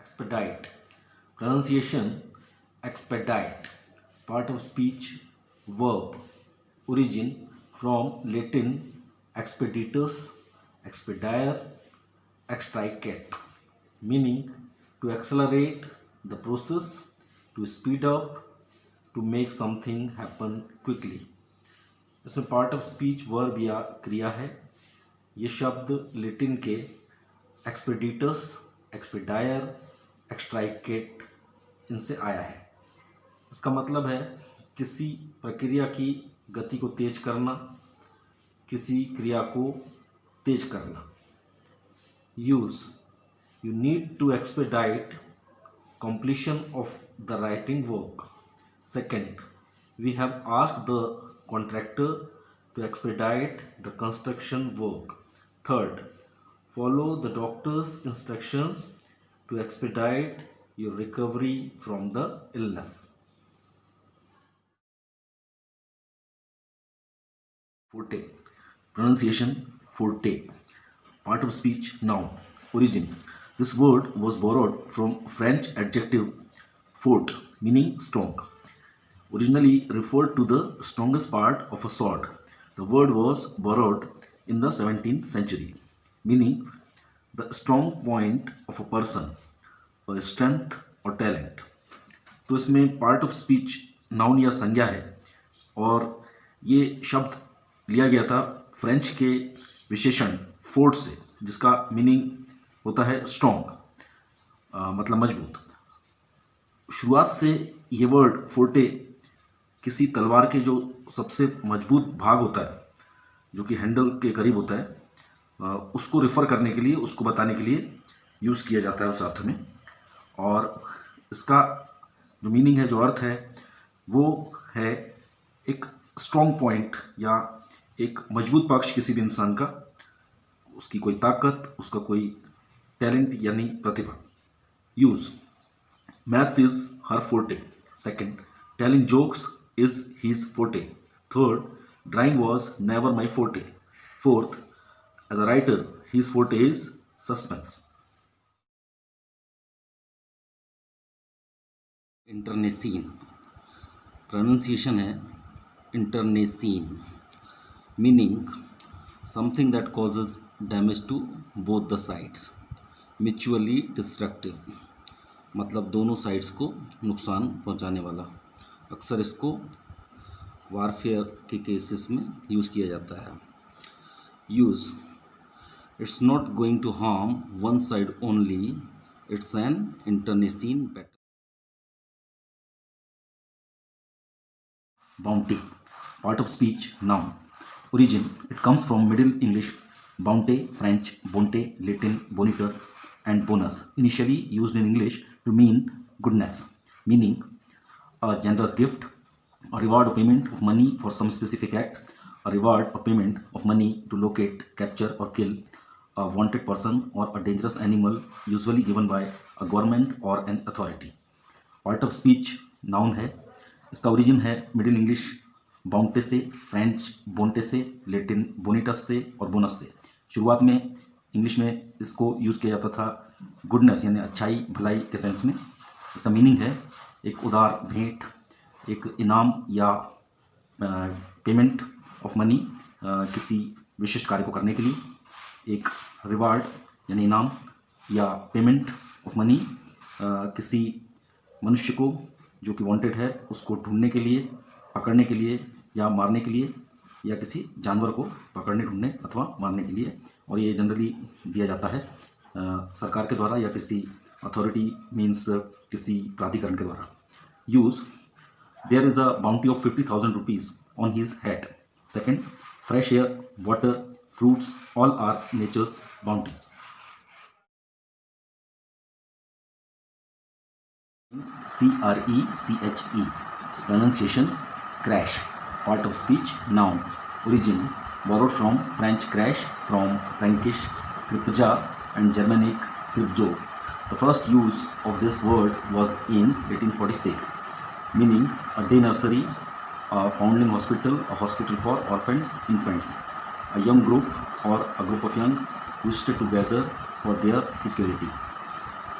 Expedite. Pronunciation expedite. Part of speech verb. Origin from Latin expeditus, expedire, extricate. Meaning to accelerate the process, to speed up, to make something happen quickly. इसमें part of speech verb या क्रिया है. ये शब्द Latin के एक्सपेडिटस, एक्सपेडायर, एक्सट्राइकेट इनसे आया है. इसका मतलब है किसी प्रक्रिया की गति को तेज करना, किसी क्रिया को तेज करना. Use. You need to expedite completion of the writing work. Second, we have asked the contractor to expedite the construction work. Third, follow the doctor's instructions to expedite your recovery from the illness. Forte. Pronunciation forte. Part of speech noun. Origin. This word was borrowed from French adjective fort, meaning strong. Originally referred to the strongest part of a sword. The word was borrowed in the 17th century, meaning the strong point of a person, or strength or talent. तो इसमें part of speech noun या संज्ञा है और ये शब्द लिया गया था फ्रेंच के विशेषण फोर्ट से, जिसका मीनिंग होता है स्ट्रॉन्ग, मतलब मजबूत. शुरुआत से ये वर्ड फोर्टे किसी तलवार के जो सबसे मजबूत भाग होता है, जो कि हैंडल के करीब होता है, उसको रेफ़र करने के लिए, उसको बताने के लिए यूज़ किया जाता है उस अर्थ में. और इसका जो मीनिंग है, जो अर्थ है, वो है एक स्ट्रॉन्ग पॉइंट या एक मजबूत पक्ष किसी भी इंसान का, उसकी कोई ताकत, उसका कोई टैलेंट यानी प्रतिभा. Use. Maths is her forte. Second, telling jokes is his forte. Third, drawing was never my forte. Fourth, as a writer his forte is suspense. Internecine. Pronunciation है internecine, meaning something that causes damage to both the sides. Mutually destructive, मतलब दोनों sides को नुकसान पहुंचाने वाला. अक्सर इसको warfare के केसेस में यूज़ किया जाता है. Use. It's not going to harm one side only, it's an internecine battle. Bounty. Part of speech noun. Origin. It comes from Middle English bounty, French bonté, Latin bonitas and bonus. Initially used in English to mean goodness, meaning a generous gift, a reward or payment of money for some specific act, a reward or payment of money to locate, capture or kill a wanted person or a dangerous animal, usually given by a government or an authority. Part of speech noun है. इसका origin है Middle English बाउंटे से, French Bonte से, Latin बोनिटस से और bonus से. शुरुआत में इंग्लिश में इसको यूज़ किया जाता था गुडनेस यानी अच्छाई, भलाई के सेंस में. इसका मीनिंग है एक उदार भेंट, एक इनाम या पेमेंट ऑफ मनी किसी विशिष्ट कार्य को करने के लिए. एक रिवार्ड यानी इनाम या पेमेंट ऑफ मनी किसी मनुष्य को जो कि वांटेड है, उसको ढूंढने के लिए, पकड़ने के लिए या मारने के लिए, या किसी जानवर को पकड़ने, ढूंढने अथवा मारने के लिए. और ये जनरली दिया जाता है सरकार के द्वारा या किसी अथॉरिटी मीन्स किसी प्राधिकरण के द्वारा. Use. There is a bounty of 50,000 rupees on his head. Second, fresh air, water, fruits, all are nature's bounties. CRECHE. Pronunciation crash. Part of speech noun. Origin borrowed from French crash, from Frankish kripja and Germanic kripjo. The first use of this word was in 1846, meaning a day nursery, a foundling hospital, a hospital for orphaned infants, a young group or a group of young who stay together for their security.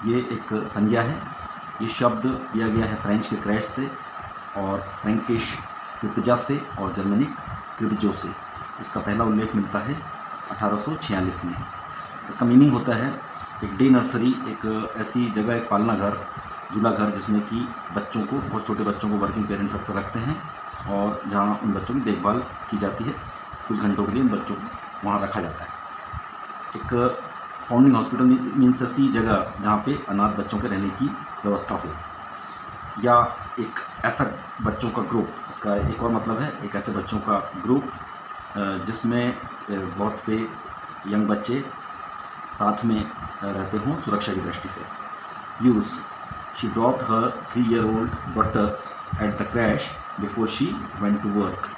ये एक संज्ञा है। ये शब्द लिया गया है French के क्रैश से और फ्रैंकिश क्रिप्जा से और जर्मनिक क्रिप्जो से। इसका पहला उल्लेख मिलता है 1846 में। इसका मीनिंग होता है एक डे नर्सरी, एक ऐसी जगह, एक पालना घर, झूला घर, जिसमें कि बच्चों को, बहुत छोटे बच्चों को वर्किंग पेरेंट्स अक्सर रखते हैं और जहाँ उन बच्चों की देखभाल की जाती है। कुछ घंटों के लिए उन बच्चों को वहाँ रखा जाता है। एक फाउंडिंग हॉस्पिटल मीन्स ऐसी जगह जहाँ पे अनाथ बच्चों के रहने की व्यवस्था हो, या एक ऐसा बच्चों का ग्रुप। इसका एक और मतलब है एक ऐसे बच्चों का ग्रुप जिसमें बहुत से यंग बच्चे साथ में रहते हों सुरक्षा की दृष्टि से। Use, she dropped her 3-year-old daughter at the crash before she went to work.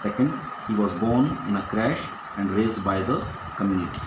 Second, he was born in a crash and raised by the community.